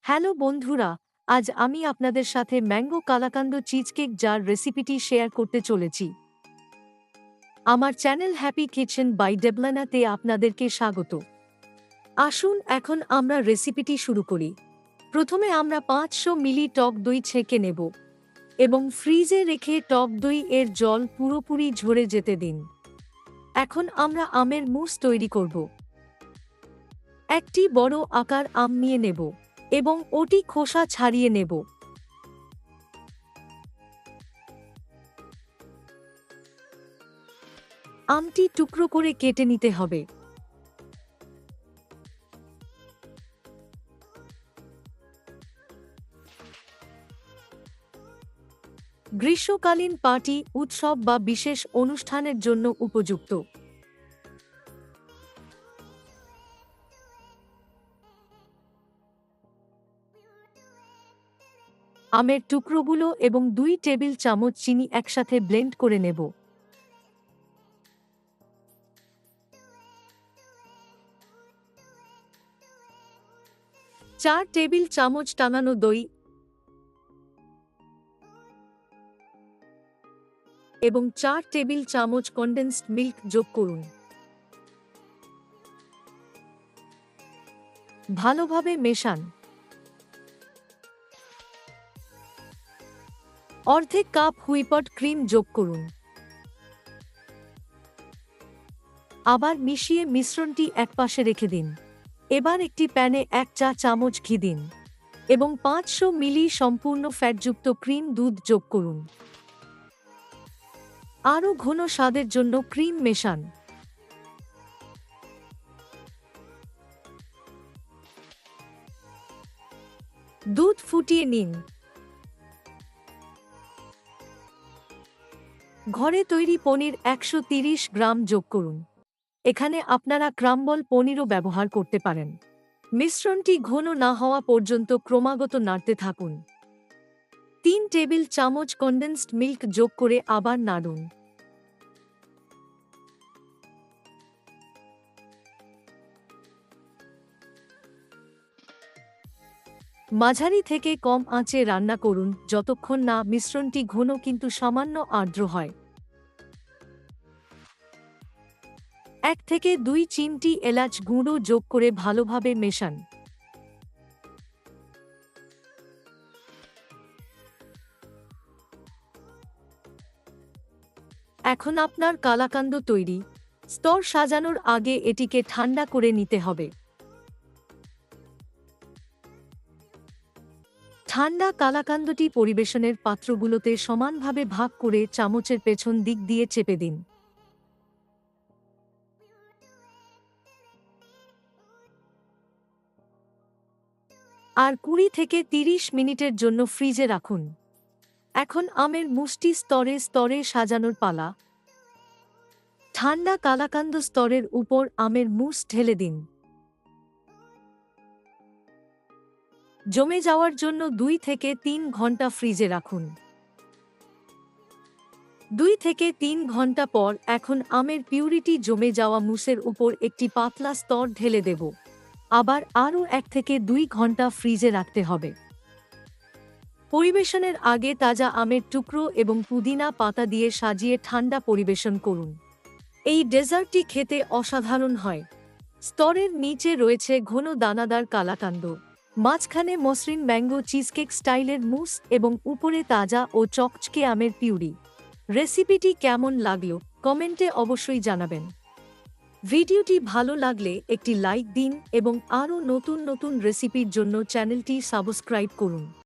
Hello বন্ধুরা, আজ আমি আপনাদের সাথে ম্যাঙ্গো কালাকান্দ চিজকেক জার রেসিপিটি শেয়ার করতে চলেছি। আমার চ্যানেল হ্যাপি কিচেন বাই ডেবলানাতে আপনাদেরকে স্বাগত। আসুন এখন আমরা রেসিপিটি শুরু করি। প্রথমে আমরা 500 মিলি টক দই ছেঁকে নেব এবং ফ্রিজে রেখে টক দই এর জল পুরোপুরি ঝরে যেতে দিন। এখন আমরা আমের মুস তৈরি করব। একটি বড় আকার আম নিয়ে নেব এবং ওটি খোসা ছাড়িয়ে নেব। আমটি টুকরো করে কেটে নিতে হবে। গ্রীষ্মকালীন পার্টি, উৎসব বা বিশেষ অনুষ্ঠানের জন্য উপযুক্ত। আমের টুকরোগুলো এবং 2 টেবিল চামচ চিনি একসাথে ব্লেন্ড করে নেব। চার টেবিল চামচ টানানো দই এবং 4 টেবিল চামচ কনডেন্সড মিল্ক যোগ করুন। ভালোভাবে মেশান। অর্ধেক কাপ হুইপড ক্রিম যোগ করুন। আবার মিশিয়ে মিশ্রণটি একপাশে রেখে দিন। এবার একটি প্যানে 1 চা চামচ ঘি দিন এবং 500 মিলি সম্পূর্ণ ফ্যাটযুক্ত ক্রিম দুধ যোগ করুন। আরও ঘন স্বাদের জন্য ক্রিম মেশান। দুধ ফুটিয়ে নিন। ঘরে তৈরি পনির 130 গ্রাম যোগ করুন। এখানে আপনারা ক্রাম্বল পনিরও ব্যবহার করতে পারেন। মিশ্রণটি ঘন না হওয়া পর্যন্ত ক্রমাগত নাড়তে থাকুন। 3 টেবিল চামচ কনডেন্সড মিল্ক যোগ করে আবার নাড়ুন। মাঝারি থেকে কম আঁচে রান্না করুন যতক্ষণ না মিশ্রণটি ঘন কিন্তু সামান্য আর্দ্র হয়। 1 থেকে 2 চিমটি এলাচ গুঁড়ো যোগ করে ভালোভাবে মেশান। এখন আপনার কালাকান্দ তৈরি। স্তর সাজানোর আগে এটিকে ঠান্ডা করে নিতে হবে। ঠান্ডা কালাকান্দটি পরিবেশনের পাত্রগুলোতে সমানভাবে ভাগ করে চামচের পেছন দিক দিয়ে চেপে দিন। আর 20 থেকে 30 মিনিটের জন্য ফ্রিজে রাখুন। এখন আমের মুসটি স্তরে স্তরে সাজানোর পালা। ঠান্ডা কালাকান্দ স্তরের উপর আমের মুস ঢেলে দিন। জমে যাওয়ার জন্য 2 থেকে 3 ঘন্টা ফ্রিজে রাখুন। 2 থেকে 3 ঘন্টা পর এখন আমের পিউরিটি জমে যাওয়া মুসের উপর একটি পাতলা স্তর ঢেলে দেব। আবার আরও 1 থেকে 2 ঘন্টা ফ্রিজে রাখতে হবে। পরিবেশনের আগে তাজা আমের টুকরো এবং পুদিনা পাতা দিয়ে সাজিয়ে ঠান্ডা পরিবেশন করুন। এই ডেজার্টটি খেতে অসাধারণ হয়। স্তরের নিচে রয়েছে ঘন দানাদার কালাকান্দ, মাঝখানে মসৃণ ম্যাঙ্গো চিজকেক স্টাইলের মুস এবং উপরে তাজা ও চকচকে আমের পিউরি। রেসিপিটি কেমন লাগলো কমেন্টে অবশ্যই জানাবেন। ভিডিওটি ভালো লাগলে একটি লাইক দিন এবং আরও নতুন নতুন রেসিপির জন্য চ্যানেলটি সাবস্ক্রাইব করুন।